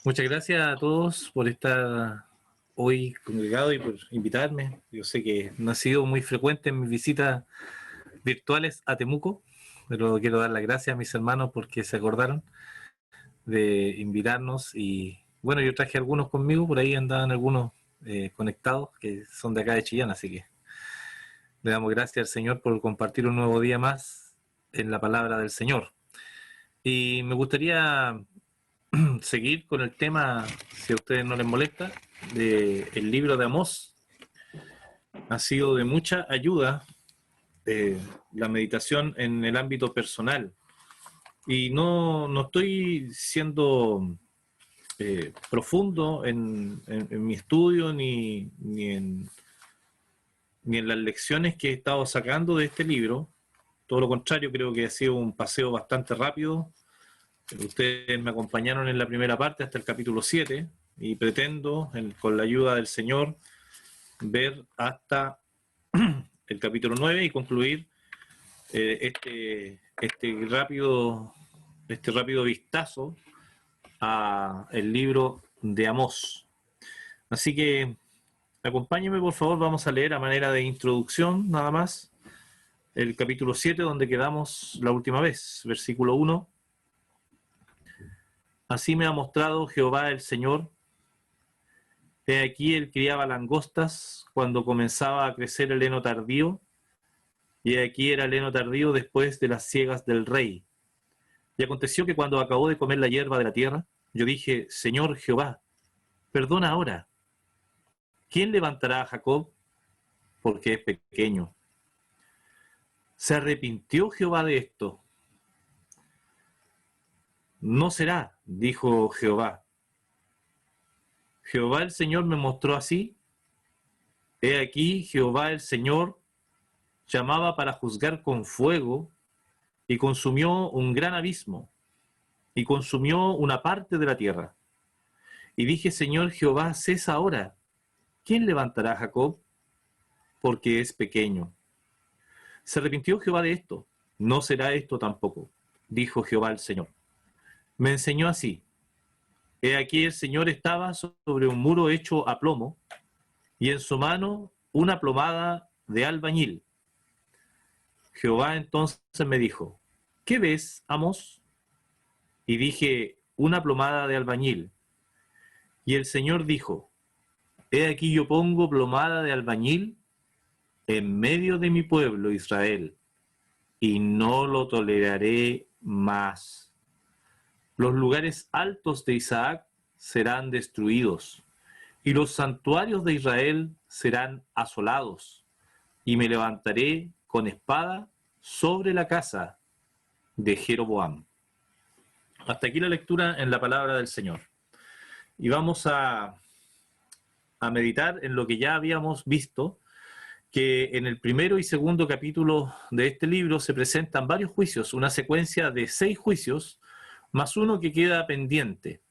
Muchas gracias a todos por estar hoy congregado y por invitarme. Yo sé que no ha sido muy frecuente en mis visitas virtuales a Temuco, pero quiero dar las gracias a mis hermanos porque se acordaron de invitarnos y bueno, yo traje algunos conmigo, por ahí andaban algunos conectados que son de acá de Chillán, así que le damos gracias al Señor por compartir un nuevo día más en la palabra del Señor. Y me gustaría seguir con el tema, si a ustedes no les molesta, del libro de Amós. Ha sido de mucha ayuda la meditación en el ámbito personal. Y no estoy siendo profundo en mi estudio ni en las lecciones que he estado sacando de este libro. Todo lo contrario, creo que ha sido un paseo bastante rápido. Ustedes me acompañaron en la primera parte hasta el capítulo 7 y pretendo, con la ayuda del Señor, ver hasta el capítulo 9 y concluir este rápido vistazo a el libro de Amós. Así que acompáñenme, por favor, vamos a leer a manera de introducción nada más el capítulo 7 donde quedamos la última vez, versículo 1. Así me ha mostrado Jehová el Señor. He aquí él criaba langostas cuando comenzaba a crecer el heno tardío, y aquí era el heno tardío después de las siegas del rey. Y aconteció que cuando acabó de comer la hierba de la tierra, yo dije, Señor Jehová, perdona ahora. ¿Quién levantará a Jacob? Porque es pequeño. ¿Se arrepintió Jehová de esto? No será, dijo Jehová. Jehová el Señor me mostró así. He aquí Jehová el Señor llamaba para juzgar con fuego y consumió un gran abismo y consumió una parte de la tierra. Y dije, Señor Jehová, cesa ahora. ¿Quién levantará a Jacob? Porque es pequeño. ¿Se arrepintió Jehová de esto? No será esto tampoco, dijo Jehová el Señor. Me enseñó así. He aquí el Señor estaba sobre un muro hecho a plomo, y en su mano una plomada de albañil. Jehová entonces me dijo, ¿qué ves, Amós? Y dije, una plomada de albañil. Y el Señor dijo, he aquí yo pongo plomada de albañil en medio de mi pueblo Israel, y no lo toleraré más. Los lugares altos de Isaac serán destruidos, y los santuarios de Israel serán asolados, y me levantaré con espada sobre la casa de Jeroboam. Hasta aquí la lectura en la palabra del Señor. Y vamos a meditar en lo que ya habíamos visto, que en el primero y segundo capítulo de este libro se presentan varios juicios, una secuencia de 6 juicios, más uno que queda pendiente.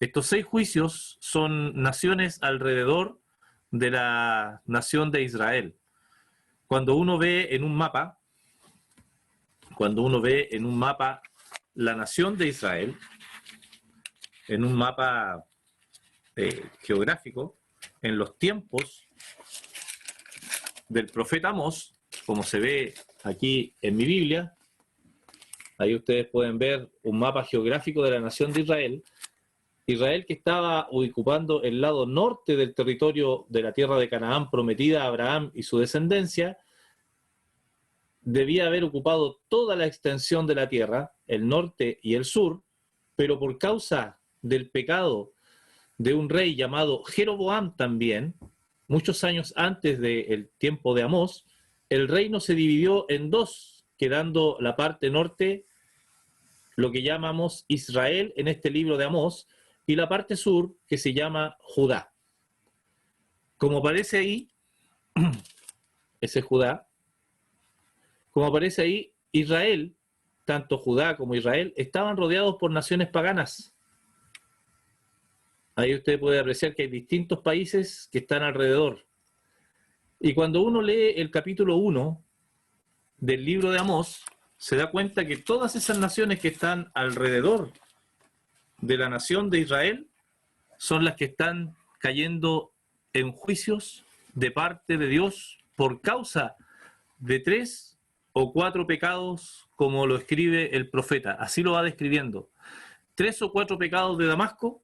Estos 6 juicios son naciones alrededor de la nación de Israel. Cuando uno ve en un mapa la nación de Israel, en un mapa geográfico, en los tiempos del profeta Amós, como se ve aquí en mi Biblia, ahí ustedes pueden ver un mapa geográfico de la nación de Israel. Israel, que estaba ocupando el lado norte del territorio de la tierra de Canaán prometida a Abraham y su descendencia, debía haber ocupado toda la extensión de la tierra, el norte y el sur, pero por causa del pecado de un rey llamado Jeroboam también, muchos años antes del tiempo de Amós, el reino se dividió en 2, quedando la parte norte, lo que llamamos Israel en este libro de Amós, y la parte sur, que se llama Judá. Como aparece ahí, ese Judá, como aparece ahí, Israel, tanto Judá como Israel, estaban rodeados por naciones paganas. Ahí usted puede apreciar que hay distintos países que están alrededor. Y cuando uno lee el capítulo 1 del libro de Amós, se da cuenta que todas esas naciones que están alrededor de la nación de Israel son las que están cayendo en juicios de parte de Dios por causa de 3 o 4 pecados, como lo escribe el profeta. Así lo va describiendo. 3 o 4 pecados de Damasco,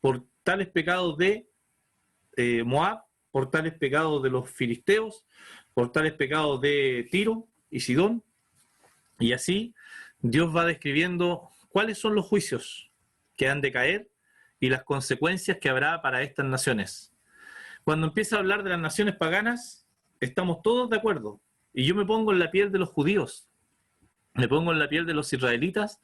por tales pecados de Moab, por tales pecados de los filisteos, por tales pecados de Tiro y Sidón. Y así Dios va describiendo cuáles son los juicios que han de caer y las consecuencias que habrá para estas naciones. Cuando empieza a hablar de las naciones paganas, estamos todos de acuerdo. Y yo me pongo en la piel de los judíos, me pongo en la piel de los israelitas,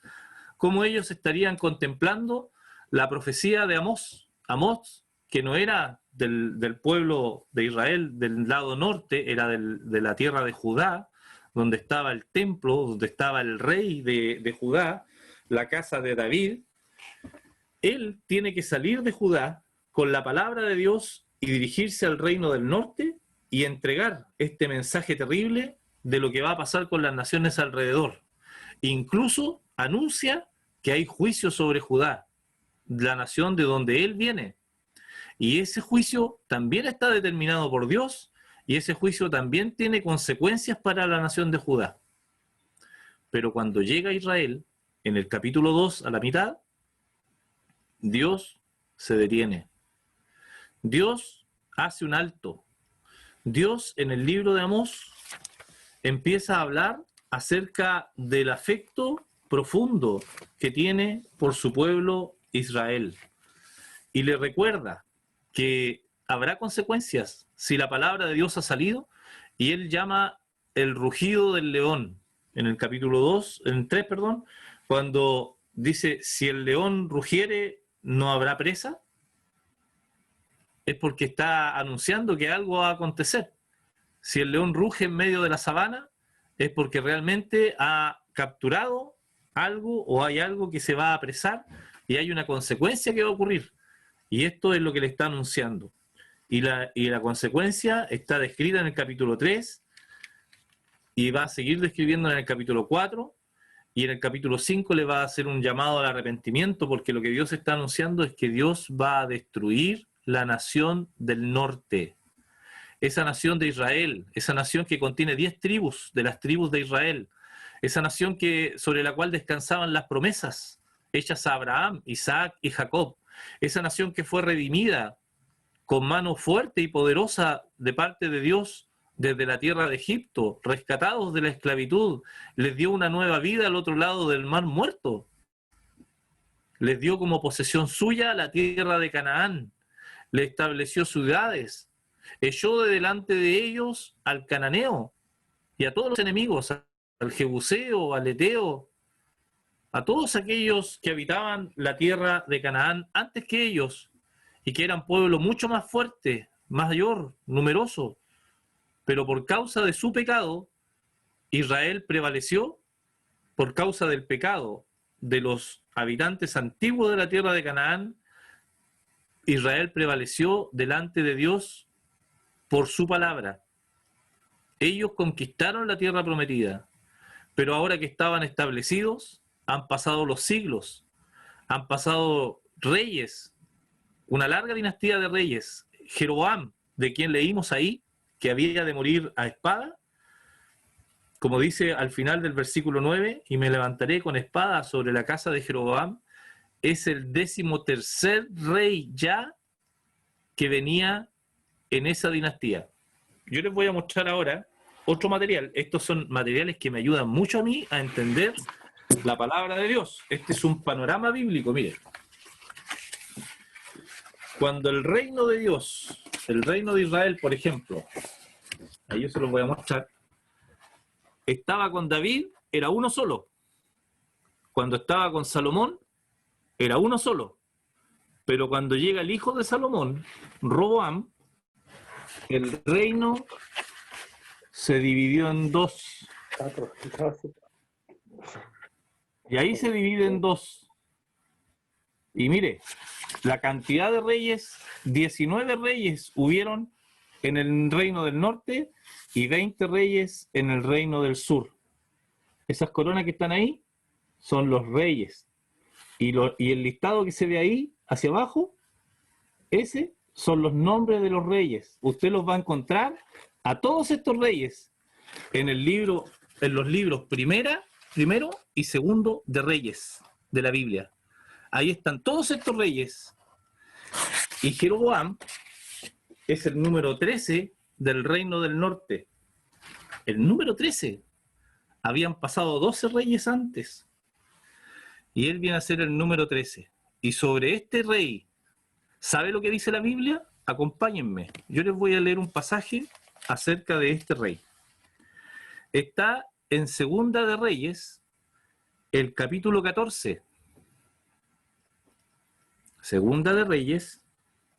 cómo ellos estarían contemplando la profecía de Amós. Amós, que no era del pueblo de Israel, del lado norte, era de la tierra de Judá, donde estaba el templo, donde estaba el rey de Judá, la casa de David. Él tiene que salir de Judá con la palabra de Dios y dirigirse al reino del norte y entregar este mensaje terrible de lo que va a pasar con las naciones alrededor. Incluso anuncia que hay juicio sobre Judá, la nación de donde él viene. Y ese juicio también está determinado por Dios, y ese juicio también tiene consecuencias para la nación de Judá. Pero cuando llega Israel, en el capítulo 2, a la mitad, Dios se detiene. Dios hace un alto. Dios, en el libro de Amós, empieza a hablar acerca del afecto profundo que tiene por su pueblo Israel. Y le recuerda que habrá consecuencias si la palabra de Dios ha salido, y él llama el rugido del león en el capítulo 2, en 3, perdón, cuando dice, si el león rugiere, no habrá presa, es porque está anunciando que algo va a acontecer. Si el león ruge en medio de la sabana, es porque realmente ha capturado algo o hay algo que se va a apresar y hay una consecuencia que va a ocurrir. Y esto es lo que le está anunciando. Y la consecuencia está descrita en el capítulo 3 y va a seguir describiendo en el capítulo 4, y en el capítulo 5 le va a hacer un llamado al arrepentimiento, porque lo que Dios está anunciando es que Dios va a destruir la nación del norte. Esa nación de Israel, esa nación que contiene 10 tribus de las tribus de Israel, esa nación sobre la cual descansaban las promesas hechas a Abraham, Isaac y Jacob, esa nación que fue redimida con mano fuerte y poderosa de parte de Dios desde la tierra de Egipto, rescatados de la esclavitud, les dio una nueva vida al otro lado del mar muerto, les dio como posesión suya la tierra de Canaán, le estableció ciudades, echó de delante de ellos al cananeo y a todos los enemigos, al jebuseo, al eteo, a todos aquellos que habitaban la tierra de Canaán antes que ellos, y que eran pueblo mucho más fuerte, mayor, numeroso. Pero por causa de su pecado, Israel prevaleció. Por causa del pecado de los habitantes antiguos de la tierra de Canaán, Israel prevaleció delante de Dios por su palabra. Ellos conquistaron la tierra prometida, pero ahora que estaban establecidos, han pasado los siglos, han pasado reyes, una larga dinastía de reyes. Jeroboam, de quien leímos ahí, que había de morir a espada, como dice al final del versículo 9, y me levantaré con espada sobre la casa de Jeroboam, es el 13º rey ya que venía en esa dinastía. Yo les voy a mostrar ahora otro material. Estos son materiales que me ayudan mucho a mí a entender la palabra de Dios. Este es un panorama bíblico, miren. Cuando el reino de Dios, el reino de Israel, por ejemplo, ahí yo se los voy a mostrar, estaba con David, era uno solo. Cuando estaba con Salomón, era uno solo. Pero cuando llega el hijo de Salomón, Roboam, el reino se dividió en dos. Y ahí se divide en dos. Y mire, la cantidad de reyes, 19 reyes hubieron en el reino del norte y 20 reyes en el reino del sur. Esas coronas que están ahí son los reyes. Y el listado que se ve ahí, hacia abajo, ese son los nombres de los reyes. Usted los va a encontrar a todos estos reyes en el libro, en los libros primero y segundo de Reyes de la Biblia. Ahí están todos estos reyes. Y Jeroboam es el número 13 del reino del norte. El número 13. Habían pasado 12 reyes antes. Y él viene a ser el número 13. Y sobre este rey, ¿sabe lo que dice la Biblia? Acompáñenme. Yo les voy a leer un pasaje acerca de este rey. Está en Segunda de Reyes, el capítulo 14. Segunda de Reyes,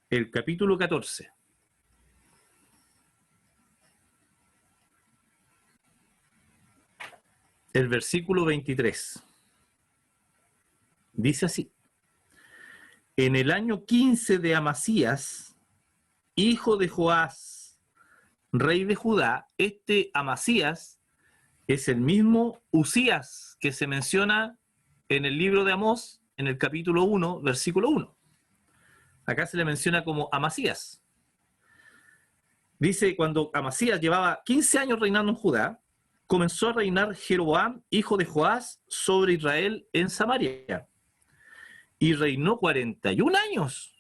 el capítulo 14. El versículo 23. Dice así: en el año 15 de Amasías, hijo de Joás, rey de Judá, este Amasías es el mismo Usías que se menciona en el libro de Amós, en el capítulo 1, versículo 1. Acá se le menciona como Amasías. Dice, cuando Amasías llevaba 15 años reinando en Judá, comenzó a reinar Jeroboam, hijo de Joás, sobre Israel en Samaria. Y reinó 41 años.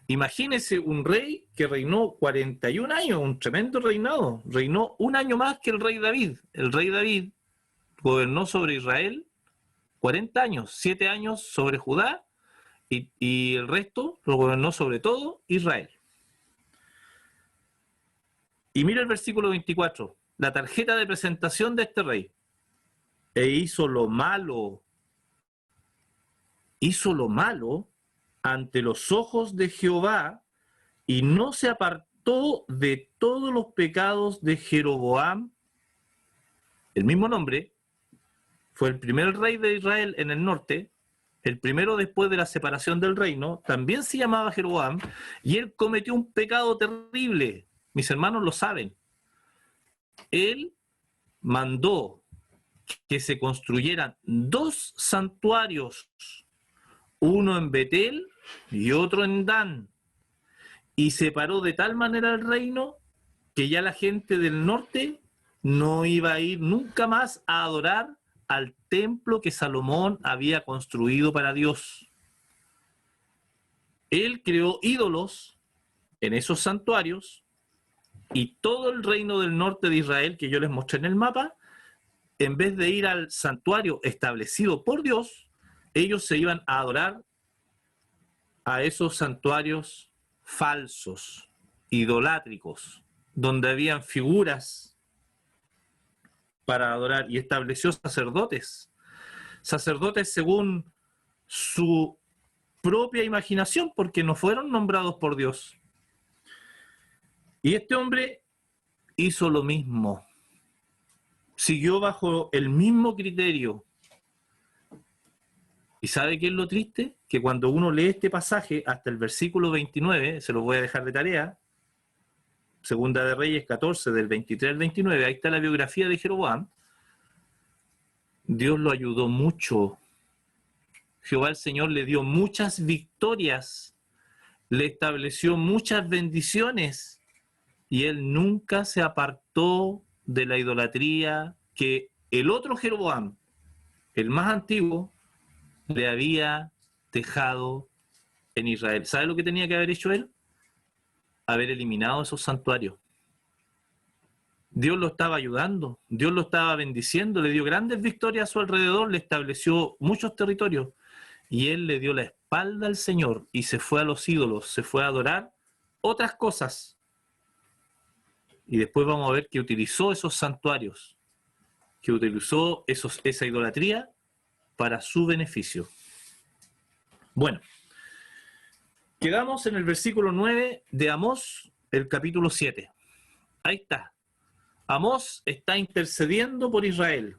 Imagínese un rey que reinó 41 años, un tremendo reinado. Reinó un año más que el rey David. El rey David gobernó sobre Israel 40 años, 7 años sobre Judá y el resto lo gobernó sobre todo Israel. Y mira el versículo 24, la tarjeta de presentación de este rey. E hizo lo malo ante los ojos de Jehová y no se apartó de todos los pecados de Jeroboam. El mismo nombre, fue el primer rey de Israel en el norte, el primero después de la separación del reino, también se llamaba Jeroboam, y él cometió un pecado terrible. Mis hermanos lo saben. Él mandó que se construyeran 2 santuarios, uno en Betel y otro en Dan, y separó de tal manera el reino que ya la gente del norte no iba a ir nunca más a adorar al templo que Salomón había construido para Dios. Él creó ídolos en esos santuarios y todo el reino del norte de Israel que yo les mostré en el mapa, en vez de ir al santuario establecido por Dios, ellos se iban a adorar a esos santuarios falsos, idolátricos, donde habían figuras para adorar, y estableció sacerdotes según su propia imaginación, porque no fueron nombrados por Dios. Y este hombre hizo lo mismo, siguió bajo el mismo criterio. ¿Y sabe qué es lo triste? Que cuando uno lee este pasaje hasta el versículo 29, se lo voy a dejar de tarea, Segunda de Reyes 14, del 23 al 29, ahí está la biografía de Jeroboam. Dios lo ayudó mucho. Jehová el Señor le dio muchas victorias, le estableció muchas bendiciones, y él nunca se apartó de la idolatría que el otro Jeroboam, el más antiguo, le había dejado en Israel. ¿Sabe lo que tenía que haber hecho él? Haber eliminado esos santuarios. Dios lo estaba ayudando, Dios lo estaba bendiciendo, le dio grandes victorias a su alrededor, le estableció muchos territorios, y él le dio la espalda al Señor y se fue a los ídolos, se fue a adorar otras cosas. Y después vamos a ver que utilizó esos santuarios, que utilizó esa idolatría para su beneficio. Bueno, quedamos en el versículo 9 de Amós, el capítulo 7. Ahí está. Amós está intercediendo por Israel.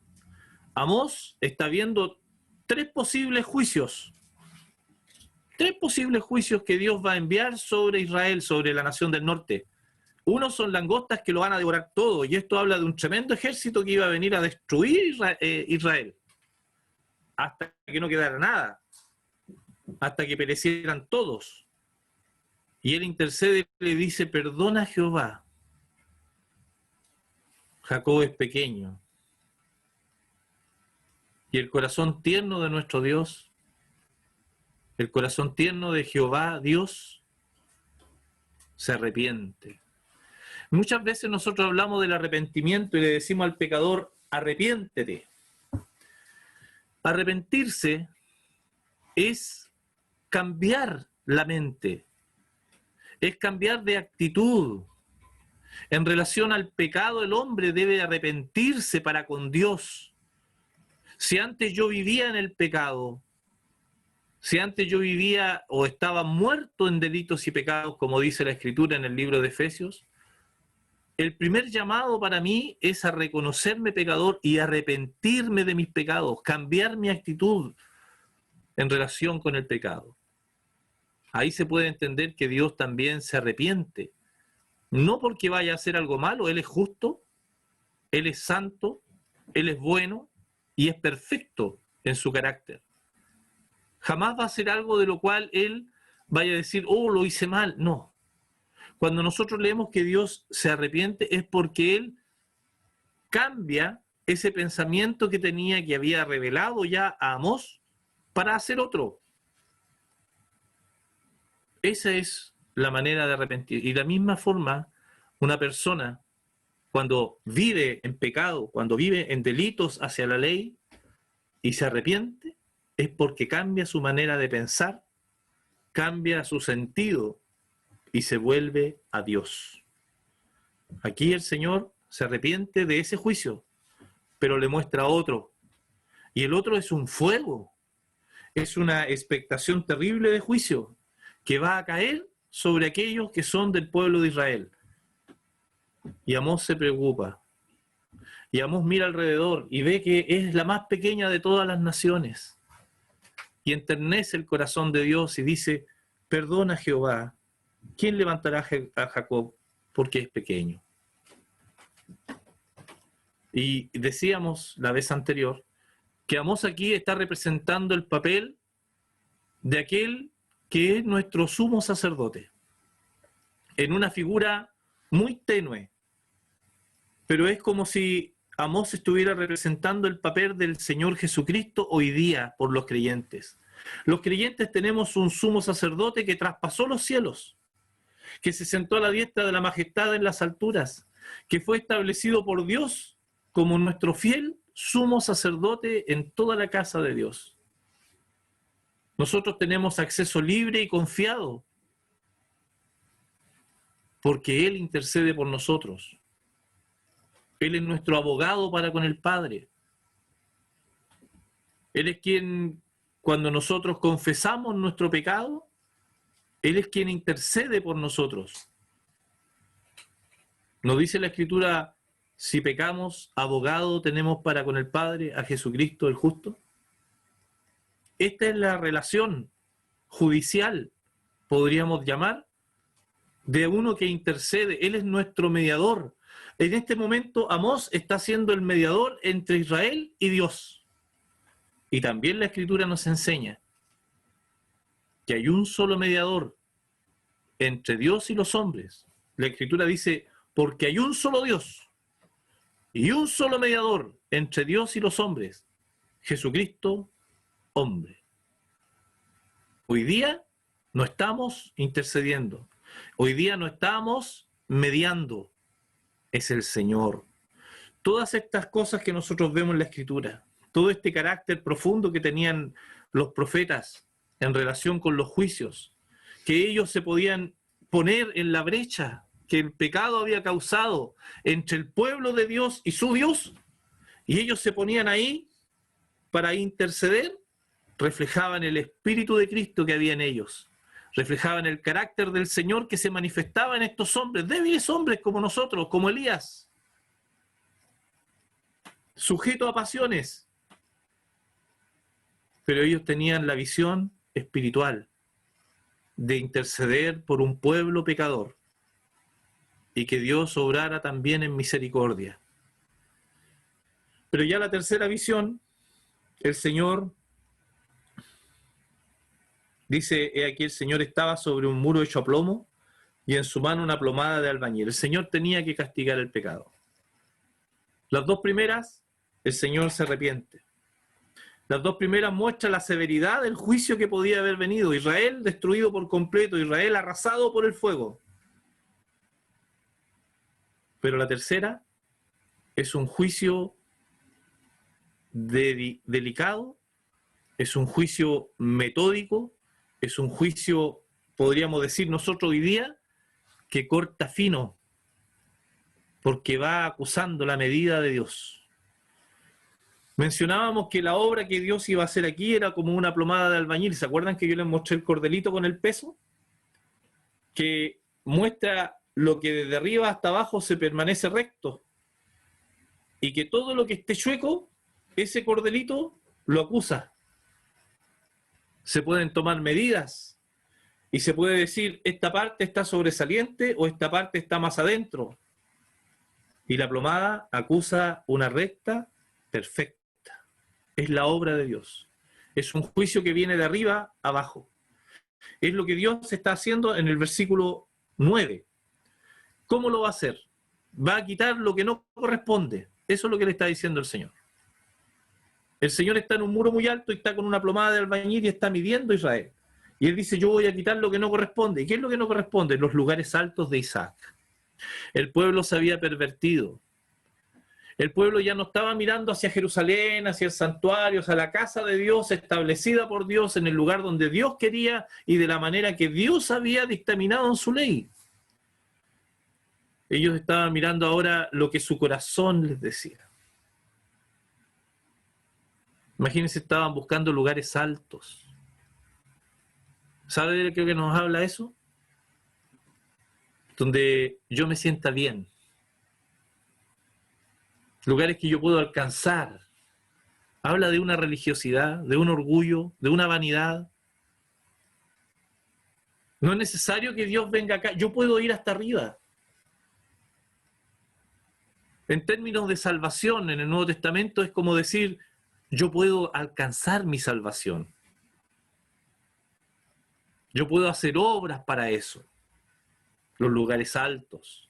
Amós está viendo 3 posibles juicios. 3 posibles juicios que Dios va a enviar sobre Israel, sobre la nación del norte. Uno son langostas que lo van a devorar todo, y esto habla de un tremendo ejército que iba a venir a destruir Israel hasta que no quedara nada. hasta que perecieran todos. Y él intercede y le dice, perdona Jehová. Jacob es pequeño. Y el corazón tierno de nuestro Dios, el corazón tierno de Jehová, Dios, se arrepiente. Muchas veces nosotros hablamos del arrepentimiento y le decimos al pecador, arrepiéntete. Arrepentirse es cambiar la mente, es cambiar de actitud. En relación al pecado, el hombre debe arrepentirse para con Dios. Si antes yo vivía en el pecado, si antes yo vivía o estaba muerto en delitos y pecados, como dice la Escritura en el libro de Efesios, el primer llamado para mí es a reconocerme pecador y arrepentirme de mis pecados, cambiar mi actitud en relación con el pecado. Ahí se puede entender que Dios también se arrepiente. No porque vaya a hacer algo malo, Él es justo, Él es santo, Él es bueno y es perfecto en su carácter. Jamás va a hacer algo de lo cual Él vaya a decir, oh, lo hice mal. No. Cuando nosotros leemos que Dios se arrepiente es porque Él cambia ese pensamiento que tenía, que había revelado ya a Amós, para hacer otro. Esa es la manera de arrepentir. Y de la misma forma, una persona, cuando vive en pecado, cuando vive en delitos hacia la ley y se arrepiente, es porque cambia su manera de pensar, cambia su sentido y se vuelve a Dios. Aquí el Señor se arrepiente de ese juicio, pero le muestra otro. Y el otro es un fuego, es una expectación terrible de juicio que va a caer sobre aquellos que son del pueblo de Israel. Y Amós se preocupa. Y Amós mira alrededor y ve que es la más pequeña de todas las naciones. Y enternece el corazón de Dios y dice, perdona Jehová, ¿quién levantará a Jacob? Porque es pequeño. Y decíamos la vez anterior que Amós aquí está representando el papel de aquel que es nuestro sumo sacerdote, en una figura muy tenue, pero es como si Amós estuviera representando el papel del Señor Jesucristo hoy día por los creyentes. Los creyentes tenemos un sumo sacerdote que traspasó los cielos, que se sentó a la diestra de la majestad en las alturas, que fue establecido por Dios como nuestro fiel sumo sacerdote en toda la casa de Dios. Nosotros tenemos acceso libre y confiado, porque Él intercede por nosotros. Él es nuestro abogado para con el Padre. Él es quien, cuando nosotros confesamos nuestro pecado, Él es quien intercede por nosotros. ¿Nos dice la Escritura, si pecamos, abogado tenemos para con el Padre, a Jesucristo el justo? Esta es la relación judicial, podríamos llamar, de uno que intercede. Él es nuestro mediador. En este momento Amós está siendo el mediador entre Israel y Dios. Y también la Escritura nos enseña que hay un solo mediador entre Dios y los hombres. La Escritura dice, porque hay un solo Dios y un solo mediador entre Dios y los hombres, Jesucristo, hombre. Hoy día no estamos intercediendo. Hoy día no estamos mediando. Es el Señor. Todas estas cosas que nosotros vemos en la Escritura, todo este carácter profundo que tenían los profetas en relación con los juicios, que ellos se podían poner en la brecha que el pecado había causado entre el pueblo de Dios y su Dios, y ellos se ponían ahí para interceder, reflejaban el Espíritu de Cristo que había en ellos, reflejaban el carácter del Señor que se manifestaba en estos hombres, débiles hombres como nosotros, como Elías, sujeto a pasiones, pero ellos tenían la visión espiritual de interceder por un pueblo pecador y que Dios obrara también en misericordia. Pero ya la tercera visión, el Señor Dice, he aquí el Señor estaba sobre un muro hecho a plomo y en su mano una plomada de albañil. El Señor tenía que castigar el pecado. Las dos primeras, el Señor se arrepiente. Las dos primeras muestran la severidad del juicio que podía haber venido. Israel destruido por completo, Israel arrasado por el fuego. Pero la tercera es un juicio delicado, es un juicio metódico, es un juicio, podríamos decir nosotros hoy día, que corta fino, porque va acusando la medida de Dios. Mencionábamos que la obra que Dios iba a hacer aquí era como una plomada de albañil. ¿Se acuerdan que yo les mostré el cordelito con el peso? Que muestra lo que desde arriba hasta abajo se permanece recto. Y que todo lo que esté chueco, ese cordelito lo acusa. Se pueden tomar medidas y se puede decir, esta parte está sobresaliente o esta parte está más adentro. Y la plomada acusa una recta perfecta. Es la obra de Dios. Es un juicio que viene de arriba abajo. Es lo que Dios está haciendo en el versículo 9. ¿Cómo lo va a hacer? Va a quitar lo que no corresponde. Eso es lo que le está diciendo el Señor. El Señor está en un muro muy alto y está con una plomada de albañil y está midiendo a Israel. Y Él dice, yo voy a quitar lo que no corresponde. ¿Y qué es lo que no corresponde? Los lugares altos de Isaac. El pueblo se había pervertido. El pueblo ya no estaba mirando hacia Jerusalén, hacia el santuario, hacia la casa de Dios establecida por Dios en el lugar donde Dios quería y de la manera que Dios había dictaminado en su ley. Ellos estaban mirando ahora lo que su corazón les decía. Imagínense, estaban buscando lugares altos. ¿Sabe de qué nos habla eso? Donde yo me sienta bien. Lugares que yo puedo alcanzar. Habla de una religiosidad, de un orgullo, de una vanidad. No es necesario que Dios venga acá. Yo puedo ir hasta arriba. En términos de salvación, en el Nuevo Testamento es como decir, yo puedo alcanzar mi salvación. Yo puedo hacer obras para eso. Los lugares altos.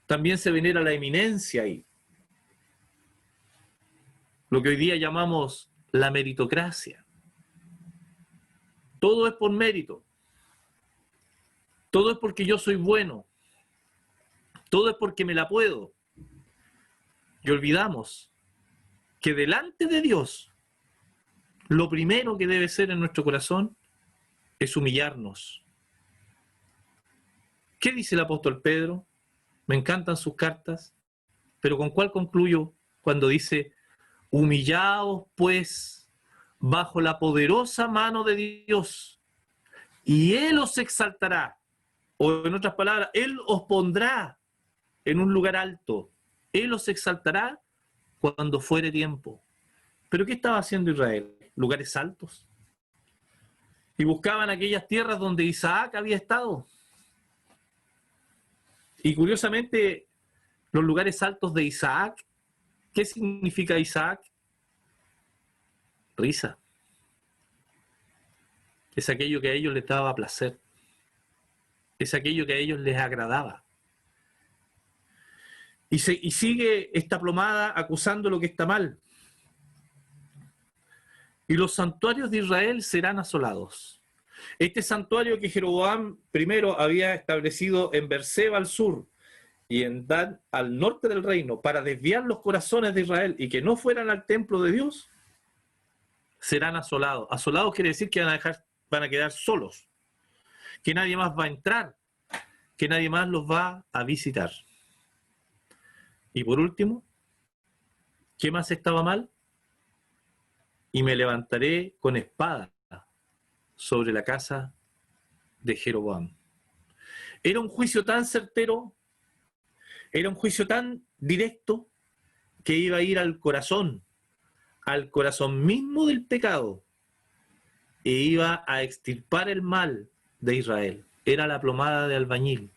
También se venera la eminencia ahí. Lo que hoy día llamamos la meritocracia. Todo es por mérito. Todo es porque yo soy bueno. Todo es porque me la puedo. Y olvidamos que delante de Dios, lo primero que debe ser en nuestro corazón es humillarnos. ¿Qué dice el apóstol Pedro? Me encantan sus cartas, pero ¿con cuál concluyo cuando dice, humillaos pues bajo la poderosa mano de Dios y Él os exaltará? O en otras palabras, Él os pondrá en un lugar alto. Él os exaltará cuando fuere tiempo. ¿Pero qué estaba haciendo Israel? Lugares altos. Y buscaban aquellas tierras donde Isaac había estado. Y curiosamente, los lugares altos de Isaac, ¿qué significa Isaac? Risa. Es aquello que a ellos les daba placer. Es aquello que a ellos les agradaba. Y sigue esta plomada acusando lo que está mal. Y los santuarios de Israel serán asolados. Este santuario que Jeroboam primero había establecido en Beerseba al sur y en Dan al norte del reino para desviar los corazones de Israel y que no fueran al templo de Dios, serán asolados. Asolados quiere decir que van a quedar solos, que nadie más va a entrar, que nadie más los va a visitar. Y por último, ¿qué más estaba mal? Y me levantaré con espada sobre la casa de Jeroboam. Era un juicio tan certero, era un juicio tan directo, que iba a ir al corazón mismo del pecado, e iba a extirpar el mal de Israel. Era la plomada de albañil.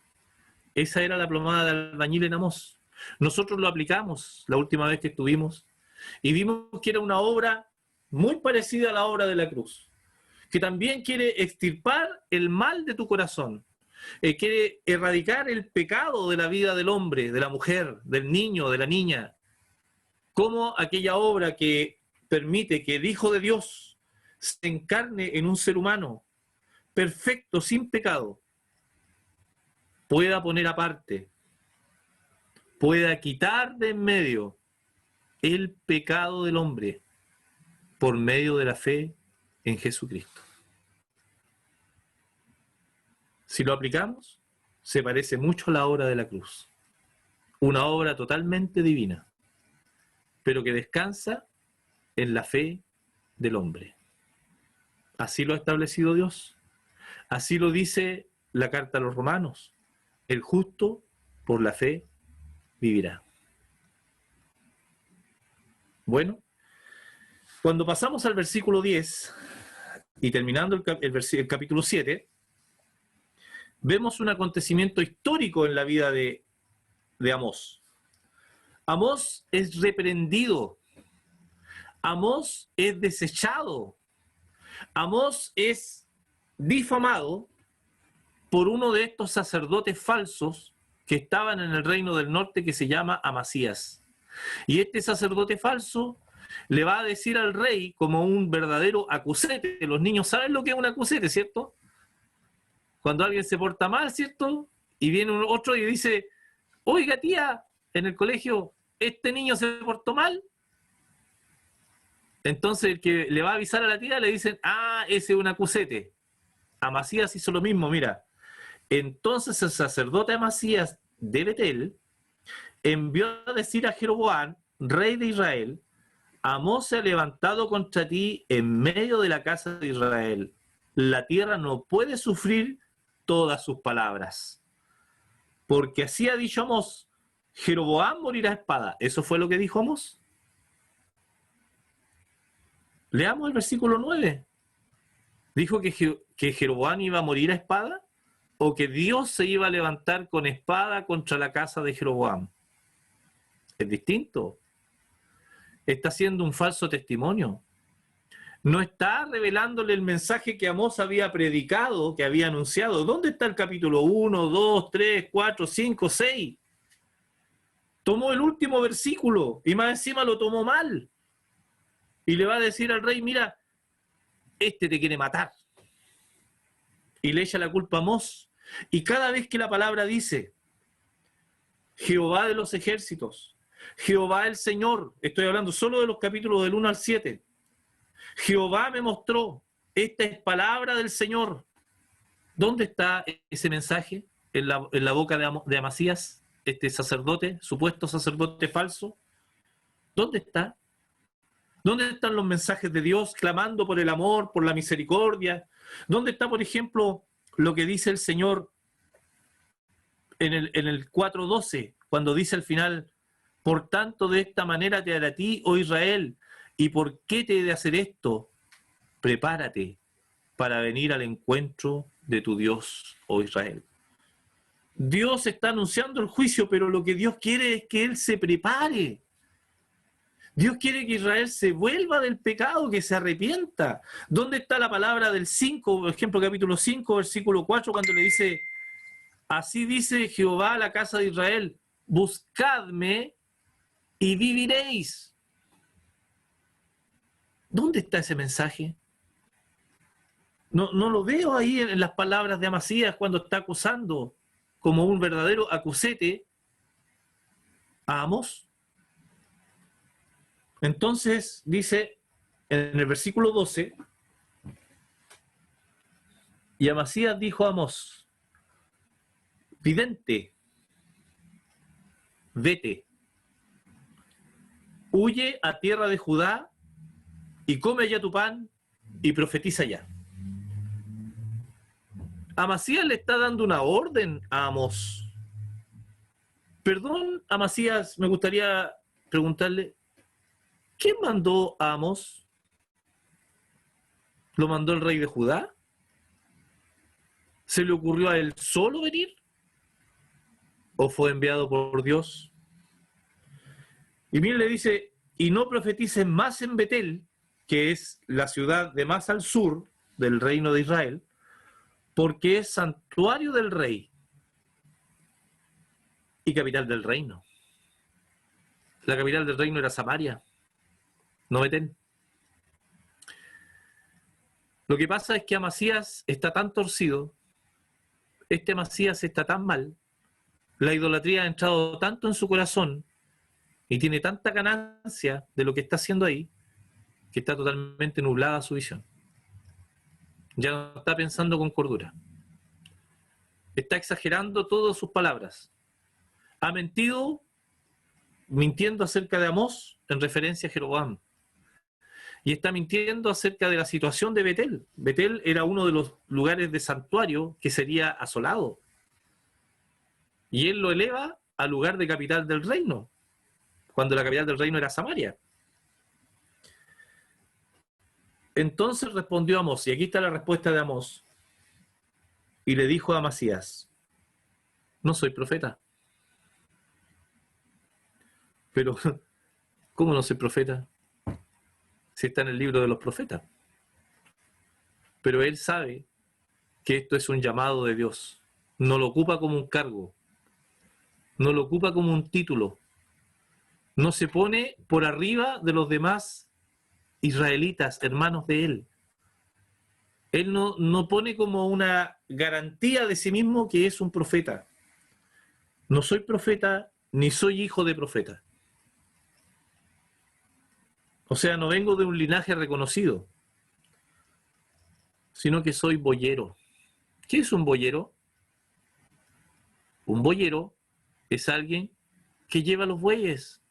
Esa era la plomada de albañil en Amós. Nosotros lo aplicamos la última vez que estuvimos y vimos que era una obra muy parecida a la obra de la cruz, que también quiere extirpar el mal de tu corazón, quiere erradicar el pecado de la vida del hombre, de la mujer, del niño, de la niña, como aquella obra que permite que el Hijo de Dios se encarne en un ser humano perfecto, sin pecado, pueda poner aparte, pueda quitar de en medio el pecado del hombre por medio de la fe en Jesucristo. Si lo aplicamos, se parece mucho a la obra de la cruz. Una obra totalmente divina, pero que descansa en la fe del hombre. Así lo ha establecido Dios. Así lo dice la carta a los Romanos. El justo por la fe vivirá. Bueno, cuando pasamos al versículo 10 y terminando el capítulo 7, vemos un acontecimiento histórico en la vida de Amós. Amós es reprendido. Amós es desechado. Amós es difamado por uno de estos sacerdotes falsos que estaban en el reino del norte, que se llama Amasías. Y este sacerdote falso le va a decir al rey como un verdadero acusete. Los niños saben lo que es un acusete, ¿cierto? Cuando alguien se porta mal, ¿cierto? Y viene otro y dice, oiga tía, en el colegio, este niño se portó mal. Entonces el que le va a avisar a la tía le dicen, ah, ese es un acusete. Amasías hizo lo mismo, mira. Entonces el sacerdote Amasías de Betel envió a decir a Jeroboam, rey de Israel, Amós se ha levantado contra ti en medio de la casa de Israel. La tierra no puede sufrir todas sus palabras. Porque así ha dicho Amós, Jeroboam morirá a espada. ¿Eso fue lo que dijo Amós? Leamos el versículo 9. ¿Dijo que Jeroboam iba a morir a espada? ¿O que Dios se iba a levantar con espada contra la casa de Jeroboam? Es distinto. Está haciendo un falso testimonio. No está revelándole el mensaje que Amós había predicado, que había anunciado. ¿Dónde está el capítulo 1, 2, 3, 4, 5, 6? Tomó el último versículo y más encima lo tomó mal. Y le va a decir al rey, mira, este te quiere matar. Y le echa la culpa a Amós. Y cada vez que la palabra dice, Jehová de los ejércitos, Jehová el Señor, estoy hablando solo de los capítulos del 1 al 7, Jehová me mostró, esta es palabra del Señor. ¿Dónde está ese mensaje? En la boca de Amasías, este sacerdote, supuesto sacerdote falso. ¿Dónde está? ¿Dónde están los mensajes de Dios clamando por el amor, por la misericordia? ¿Dónde está, por ejemplo, lo que dice el Señor en el 4:12, cuando dice al final, por tanto de esta manera te hará a ti, oh Israel, ¿y por qué te he de hacer esto? Prepárate para venir al encuentro de tu Dios, oh Israel. Dios está anunciando el juicio, pero lo que Dios quiere es que Él se prepare. Dios quiere que Israel se vuelva del pecado, que se arrepienta. ¿Dónde está la palabra del 5, por ejemplo, capítulo 5, versículo 4, cuando le dice, así dice Jehová a la casa de Israel, buscadme y viviréis? ¿Dónde está ese mensaje? No lo veo ahí en las palabras de Amasías cuando está acusando como un verdadero acusete a Amós. Entonces dice en el versículo 12, y Amasías dijo a Amós, vidente, vete, huye a tierra de Judá y come allá tu pan y profetiza allá. Amasías le está dando una orden a Amós. Perdón, Amasías, me gustaría preguntarle, ¿quién mandó a Amós? ¿Lo mandó el rey de Judá? ¿Se le ocurrió a él solo venir? ¿O fue enviado por Dios? Y miren, le dice, y no profeticen más en Betel, que es la ciudad de más al sur del reino de Israel, porque es santuario del rey y capital del reino. La capital del reino era Samaria, no Betel. Lo que pasa es que Amasías está tan torcido, este Amasías está tan mal, la idolatría ha entrado tanto en su corazón y tiene tanta ganancia de lo que está haciendo ahí, que está totalmente nublada su visión. Ya no está pensando con cordura. Está exagerando todas sus palabras. Ha mentido, mintiendo acerca de Amós en referencia a Jeroboam. Y está mintiendo acerca de la situación de Betel. Betel era uno de los lugares de santuario que sería asolado. Y él lo eleva al lugar de capital del reino, cuando la capital del reino era Samaria. Entonces respondió Amós, y aquí está la respuesta de Amós, y le dijo a Amasías: no soy profeta. Pero, ¿cómo no soy profeta? Si está en el libro de los profetas. Pero él sabe que esto es un llamado de Dios. No lo ocupa como un cargo. No lo ocupa como un título. No se pone por arriba de los demás israelitas, hermanos de él. Él no pone como una garantía de sí mismo que es un profeta. No soy profeta, ni soy hijo de profeta. O sea, no vengo de un linaje reconocido, sino que soy boyero. ¿Qué es un boyero? Un boyero es alguien que lleva los bueyes.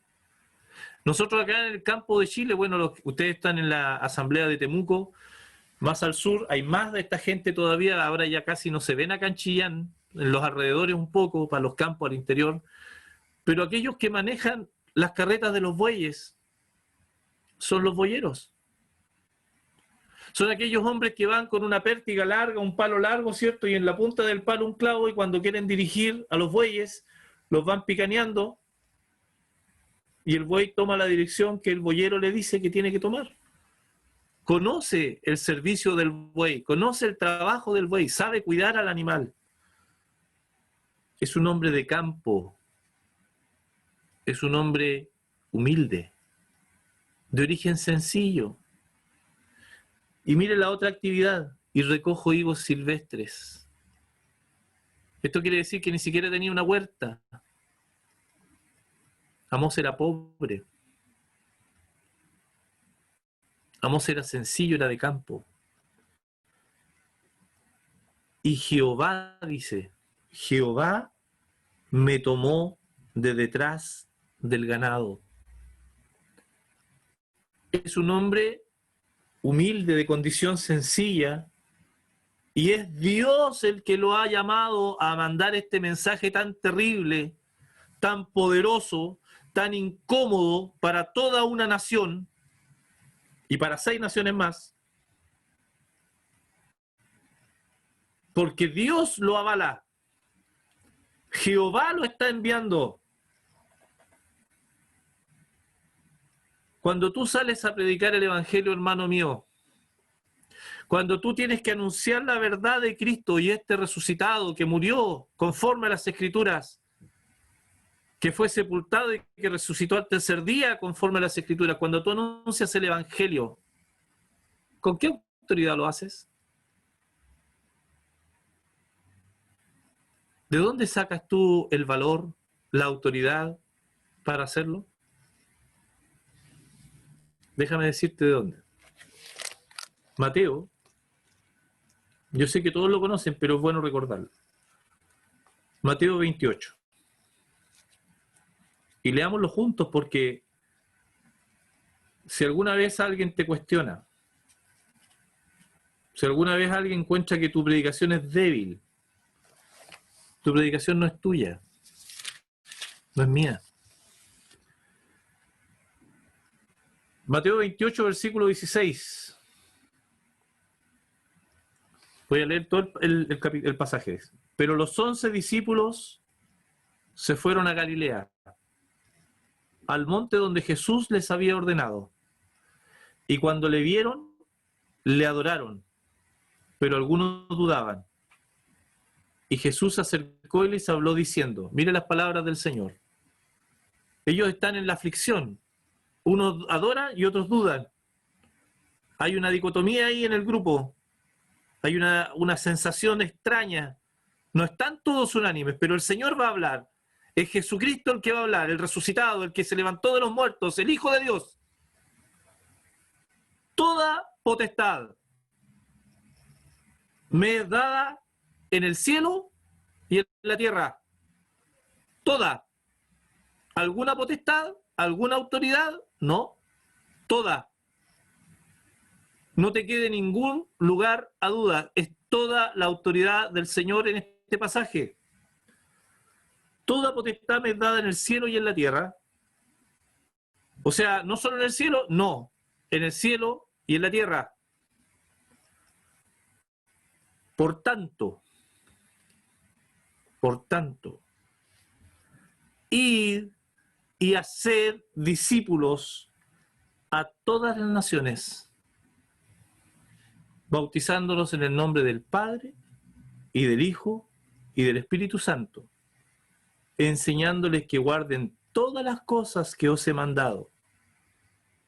Nosotros acá en el campo de Chile, bueno, ustedes están en la asamblea de Temuco, más al sur, hay más de esta gente todavía, ahora ya casi no se ven acá en Chillán, en los alrededores un poco, para los campos al interior, pero aquellos que manejan las carretas de los bueyes son los boyeros. Son aquellos hombres que van con una pértiga larga, un palo largo, ¿cierto? Y en la punta del palo un clavo, y cuando quieren dirigir a los bueyes, los van picaneando, y el buey toma la dirección que el boyero le dice que tiene que tomar. Conoce el servicio del buey, conoce el trabajo del buey, sabe cuidar al animal. Es un hombre de campo, es un hombre humilde, de origen sencillo. Y mire la otra actividad: y recojo higos silvestres. Esto quiere decir que ni siquiera tenía una huerta. Amós era pobre. Amós era sencillo, era de campo. Y Jehová dice: Jehová me tomó de detrás del ganado. Es un hombre humilde, de condición sencilla, y es Dios el que lo ha llamado a mandar este mensaje tan terrible, tan poderoso, tan incómodo para toda una nación y para 6 naciones más, porque Dios lo avala. Jehová lo está enviando. Cuando tú sales a predicar el evangelio, hermano mío, cuando tú tienes que anunciar la verdad de Cristo y este resucitado que murió conforme a las Escrituras, que fue sepultado y que resucitó al tercer día conforme a las Escrituras, cuando tú anuncias el evangelio, ¿con qué autoridad lo haces? ¿De dónde sacas tú el valor, la autoridad para hacerlo? Déjame decirte de dónde. Mateo, yo sé que todos lo conocen, pero es bueno recordarlo. Mateo 28. Y leámoslo juntos, porque si alguna vez alguien te cuestiona, si alguna vez alguien encuentra que tu predicación es débil, tu predicación no es tuya, no es mía. Mateo 28, versículo 16. Voy a leer todo el pasaje. Pero los 11 discípulos se fueron a Galilea, al monte donde Jesús les había ordenado. Y cuando le vieron, le adoraron, pero algunos dudaban. Y Jesús se acercó y les habló diciendo, mire las palabras del Señor. Ellos están en la aflicción. Unos adoran y otros dudan. Hay una dicotomía ahí en el grupo. Hay una sensación extraña. No están todos unánimes, pero el Señor va a hablar. Es Jesucristo el que va a hablar, el resucitado, el que se levantó de los muertos, el Hijo de Dios. Toda potestad me es dada en el cielo y en la tierra. Toda. ¿Alguna potestad? ¿Alguna autoridad? No. Toda. No te quede ningún lugar a duda. Es toda la autoridad del Señor en este pasaje. Toda potestad me es dada en el cielo y en la tierra. O sea, no solo en el cielo, no. En el cielo y en la tierra. Por tanto, id y haced discípulos a todas las naciones, bautizándolos en el nombre del Padre y del Hijo y del Espíritu Santo, enseñándoles que guarden todas las cosas que os he mandado.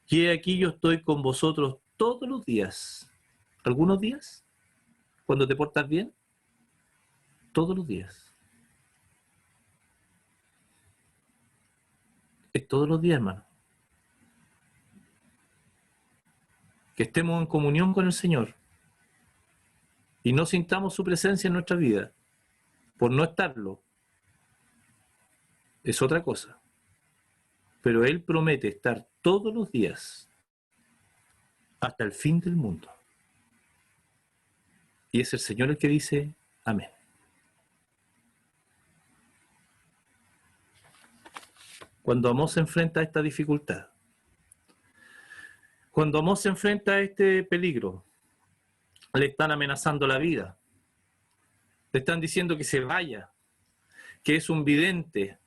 Y aquí yo estoy con vosotros todos los días. ¿Algunos días? Cuando te portas bien, todos los días. Es todos los días, hermano. Que estemos en comunión con el Señor y no sintamos su presencia en nuestra vida. Por no estarlo, es otra cosa. Pero Él promete estar todos los días hasta el fin del mundo. Y es el Señor el que dice amén. Cuando Amós se enfrenta a esta dificultad, cuando Amós se enfrenta a este peligro, le están amenazando la vida, le están diciendo que se vaya, que es un vidente.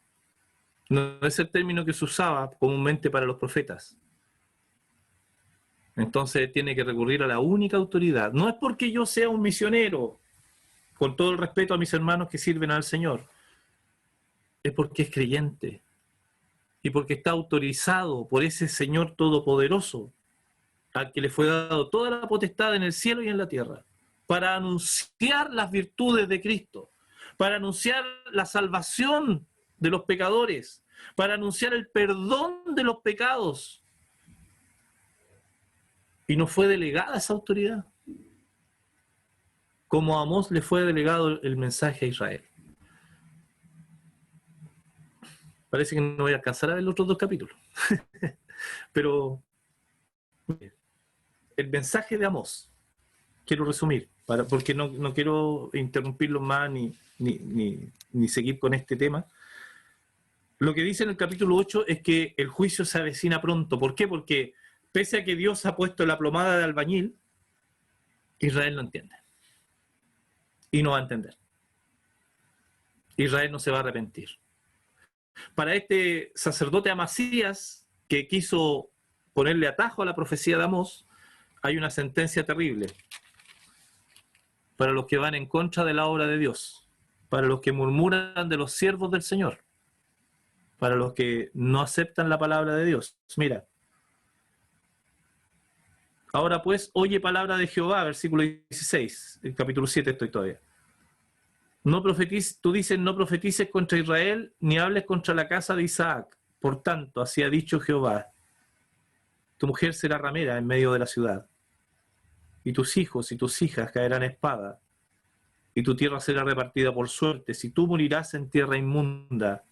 No es el término que se usaba comúnmente para los profetas. Entonces tiene que recurrir a la única autoridad. No es porque yo sea un misionero, con todo el respeto a mis hermanos que sirven al Señor, es porque es creyente y porque está autorizado por ese Señor todopoderoso, al que le fue dado toda la potestad en el cielo y en la tierra, para anunciar las virtudes de Cristo, para anunciar la salvación de los pecadores, para anunciar el perdón de los pecados. Y no fue delegada esa autoridad, como a Amós le fue delegado el mensaje a Israel. Parece que no voy a alcanzar a ver los otros 2 capítulos. Pero el mensaje de Amós, quiero resumir, porque no quiero interrumpirlo más ni seguir con este tema. Lo que dice en el capítulo 8 es que el juicio se avecina pronto. ¿Por qué? Porque pese a que Dios ha puesto la plomada de albañil, Israel no entiende. Y no va a entender. Israel no se va a arrepentir. Para este sacerdote Amasías, que quiso ponerle atajo a la profecía de Amós, hay una sentencia terrible. Para los que van en contra de la obra de Dios, para los que murmuran de los siervos del Señor, para los que no aceptan la palabra de Dios. Mira, ahora pues, oye palabra de Jehová, versículo 16, el capítulo 7 estoy todavía. No profetices, tú dices, no profetices contra Israel, ni hables contra la casa de Isaac. Por tanto, así ha dicho Jehová, tu mujer será ramera en medio de la ciudad, y tus hijos y tus hijas caerán a espada, y tu tierra será repartida por suerte. Si tú morirás en tierra inmunda,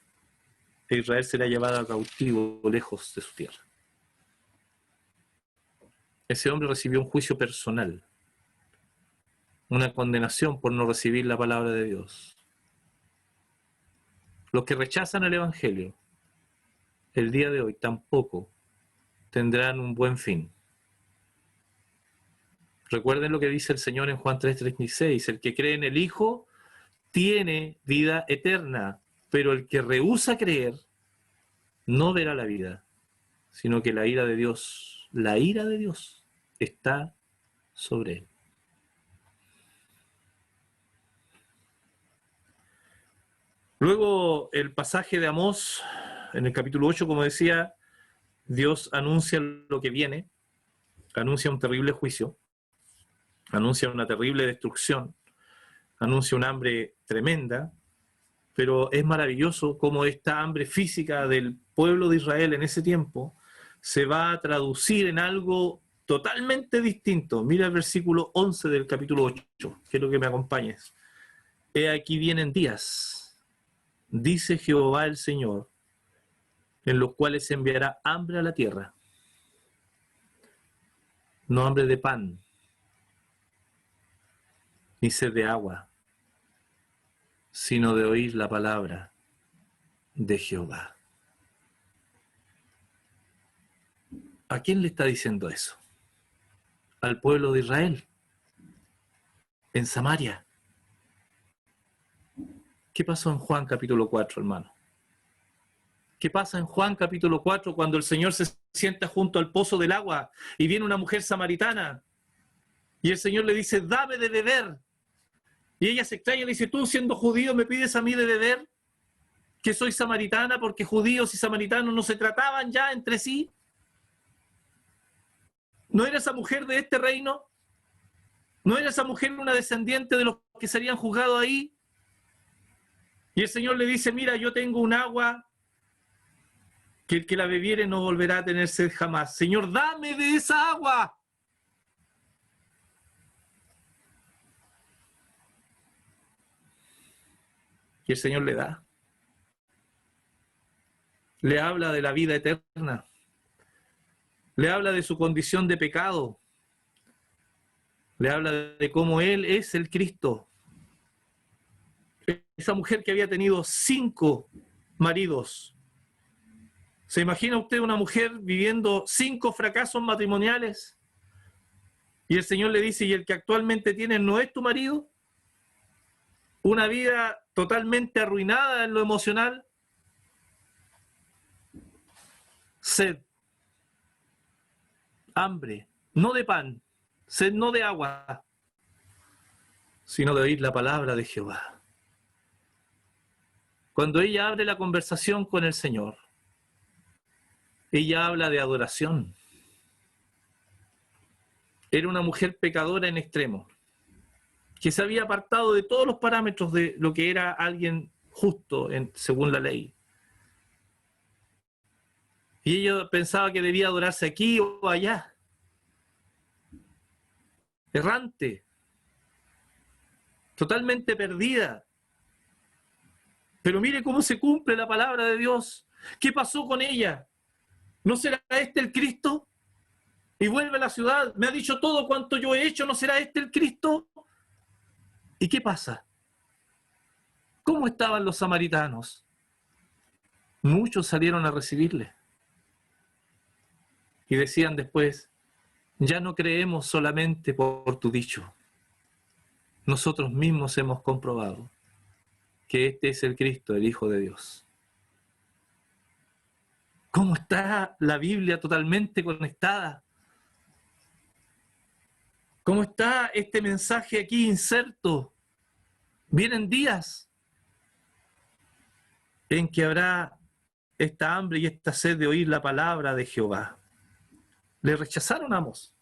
e Israel será llevado cautivo lejos de su tierra. Ese hombre recibió un juicio personal, una condenación por no recibir la palabra de Dios. Los que rechazan el Evangelio, el día de hoy tampoco tendrán un buen fin. Recuerden lo que dice el Señor en Juan 3:36, el que cree en el Hijo tiene vida eterna, pero el que rehúsa creer no verá la vida, sino que la ira de Dios está sobre él. Luego el pasaje de Amós, en el capítulo 8, como decía, Dios anuncia lo que viene, anuncia un terrible juicio, anuncia una terrible destrucción, anuncia un hambre tremenda, pero es maravilloso cómo esta hambre física del pueblo de Israel en ese tiempo se va a traducir en algo totalmente distinto. Mira el versículo 11 del capítulo 8, quiero que me acompañes. He aquí vienen días, dice Jehová el Señor, en los cuales se enviará hambre a la tierra, no hambre de pan, ni sed de agua, sino de oír la palabra de Jehová. ¿A quién le está diciendo eso? Al pueblo de Israel, en Samaria. ¿Qué pasó en Juan capítulo 4, hermano? ¿Qué pasa en Juan capítulo 4 cuando el Señor se sienta junto al pozo del agua y viene una mujer samaritana y el Señor le dice, dame de beber? Y ella se extraña y le dice, tú siendo judío me pides a mí de beber, que soy samaritana, porque judíos y samaritanos no se trataban ya entre sí. ¿No era esa mujer de este reino? ¿No era esa mujer una descendiente de los que serían juzgados ahí? Y el Señor le dice, mira, yo tengo un agua que el que la bebiere no volverá a tener sed jamás. Señor, dame de esa agua. Y el Señor le da. Le habla de la vida eterna. Le habla de su condición de pecado. Le habla de cómo Él es el Cristo. Esa mujer que había tenido 5 maridos. ¿Se imagina usted una mujer viviendo 5 fracasos matrimoniales? Y el Señor le dice, ¿y el que actualmente tienes no es tu marido? Una vida totalmente arruinada en lo emocional. Sed, hambre, no de pan, sed no de agua, sino de oír la palabra de Jehová. Cuando ella abre la conversación con el Señor, ella habla de adoración. Era una mujer pecadora en extremo, que se había apartado de todos los parámetros de lo que era alguien justo según la ley. Y ella pensaba que debía adorarse aquí o allá. Errante, totalmente perdida. Pero mire cómo se cumple la palabra de Dios. ¿Qué pasó con ella? ¿No será este el Cristo? Y vuelve a la ciudad. Me ha dicho todo cuanto yo he hecho. ¿No será este el Cristo? ¿Y qué pasa? ¿Cómo estaban los samaritanos? Muchos salieron a recibirle. Y decían después, ya no creemos solamente por tu dicho. Nosotros mismos hemos comprobado que este es el Cristo, el Hijo de Dios. ¿Cómo está la Biblia totalmente conectada? ¿Cómo está este mensaje aquí inserto? Vienen días en que habrá esta hambre y esta sed de oír la palabra de Jehová. Le rechazaron a Amós,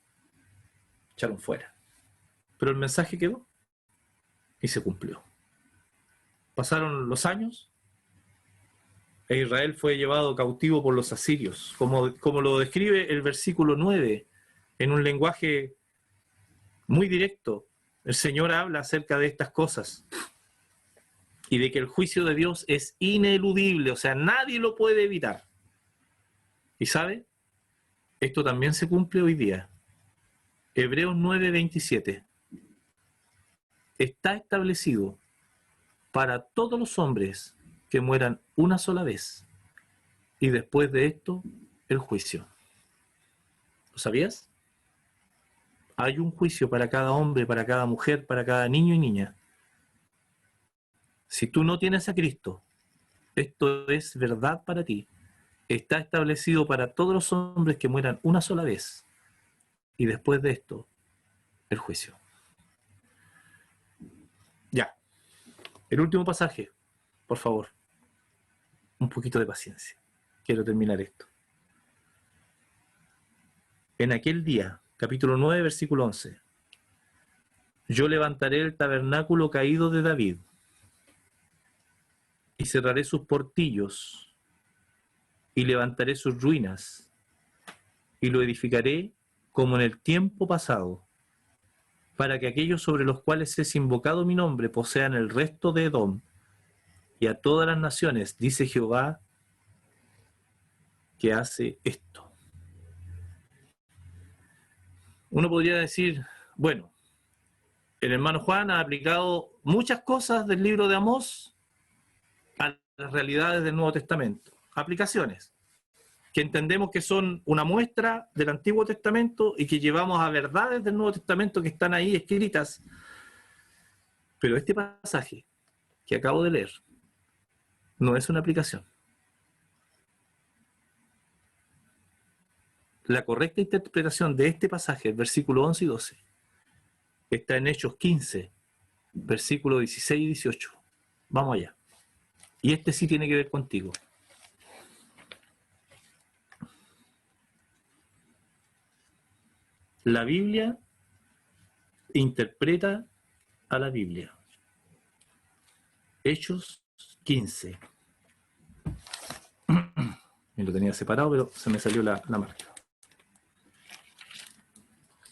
echaron fuera. Pero el mensaje quedó y se cumplió. Pasaron los años e Israel fue llevado cautivo por los asirios, como lo describe el versículo 9, en un lenguaje muy directo. El Señor habla acerca de estas cosas y de que el juicio de Dios es ineludible, o sea, nadie lo puede evitar. ¿Y sabe? Esto también se cumple hoy día. Hebreos 9:27. Está establecido para todos los hombres que mueran una sola vez y después de esto el juicio. ¿Lo sabías? Hay un juicio para cada hombre, para cada mujer, para cada niño y niña. Si tú no tienes a Cristo, esto es verdad para ti. Está establecido para todos los hombres que mueran una sola vez y después de esto el juicio. Ya. El último pasaje por favor. Un poquito de paciencia. Quiero terminar esto. En aquel día, capítulo 9, versículo 11. Yo levantaré el tabernáculo caído de David y cerraré sus portillos y levantaré sus ruinas y lo edificaré como en el tiempo pasado, para que aquellos sobre los cuales es invocado mi nombre posean el resto de Edom y a todas las naciones, dice Jehová, que hace esto. Uno podría decir, bueno, el hermano Juan ha aplicado muchas cosas del libro de Amós a las realidades del Nuevo Testamento. Aplicaciones que entendemos que son una muestra del Antiguo Testamento y que llevamos a verdades del Nuevo Testamento que están ahí escritas. Pero este pasaje que acabo de leer no es una aplicación. La correcta interpretación de este pasaje, versículos 11 y 12, está en Hechos 15, versículos 16 y 18. Vamos allá. Y este sí tiene que ver contigo. La Biblia interpreta a la Biblia. Hechos 15. Me lo tenía separado, pero se me salió la marca.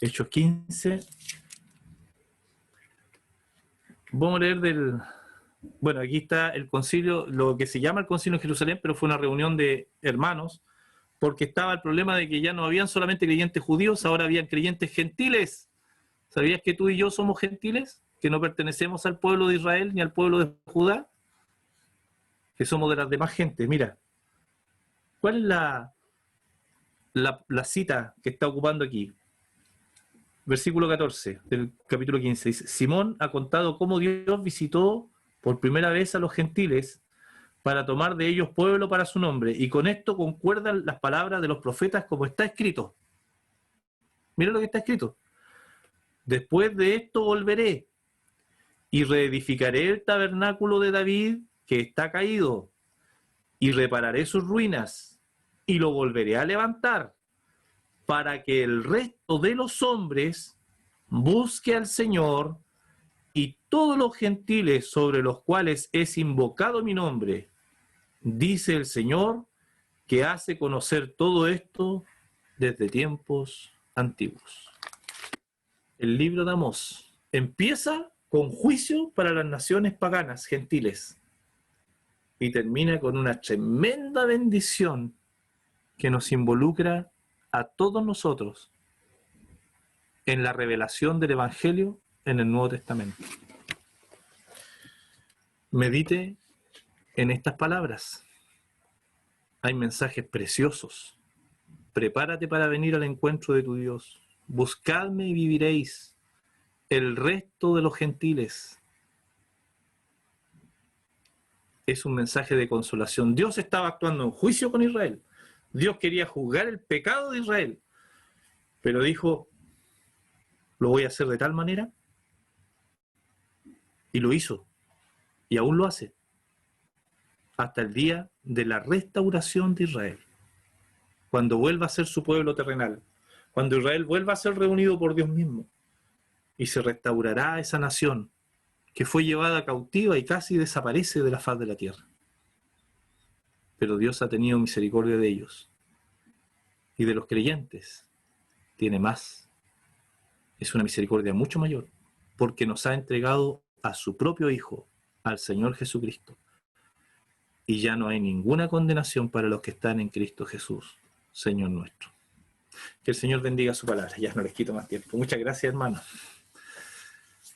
Hechos 15. Vamos a leer del... Bueno, aquí está el concilio, lo que se llama el concilio en Jerusalén, pero fue una reunión de hermanos, porque estaba el problema de que ya no habían solamente creyentes judíos, ahora habían creyentes gentiles. ¿Sabías que tú y yo somos gentiles? Que no pertenecemos al pueblo de Israel ni al pueblo de Judá, que somos de las demás gentes. Mira, ¿cuál es la cita que está ocupando aquí? Versículo 14 del capítulo 15. Dice, Simón ha contado cómo Dios visitó por primera vez a los gentiles para tomar de ellos pueblo para su nombre. Y con esto concuerdan las palabras de los profetas como está escrito. Mira lo que está escrito. Después de esto volveré y reedificaré el tabernáculo de David que está caído y repararé sus ruinas y lo volveré a levantar para que el resto de los hombres busque al Señor y todos los gentiles sobre los cuales es invocado mi nombre, dice el Señor, que hace conocer todo esto desde tiempos antiguos. El libro de Amós empieza con juicio para las naciones paganas, gentiles, y termina con una tremenda bendición que nos involucra a todos nosotros en la revelación del Evangelio en el Nuevo Testamento. Medite en estas palabras. Hay mensajes preciosos. Prepárate para venir al encuentro de tu Dios. Buscadme y viviréis. El resto de los gentiles. Es un mensaje de consolación. Dios estaba actuando en juicio con Israel. Dios quería juzgar el pecado de Israel. Pero dijo, lo voy a hacer de tal manera. Y lo hizo. Y aún lo hace. Hasta el día de la restauración de Israel. Cuando vuelva a ser su pueblo terrenal. Cuando Israel vuelva a ser reunido por Dios mismo. Y se restaurará esa nación que fue llevada cautiva y casi desaparece de la faz de la tierra. Pero Dios ha tenido misericordia de ellos. Y de los creyentes tiene más. Es una misericordia mucho mayor, porque nos ha entregado a su propio Hijo, al Señor Jesucristo. Y ya no hay ninguna condenación para los que están en Cristo Jesús, Señor nuestro. Que el Señor bendiga su palabra. Ya no les quito más tiempo. Muchas gracias, hermanos.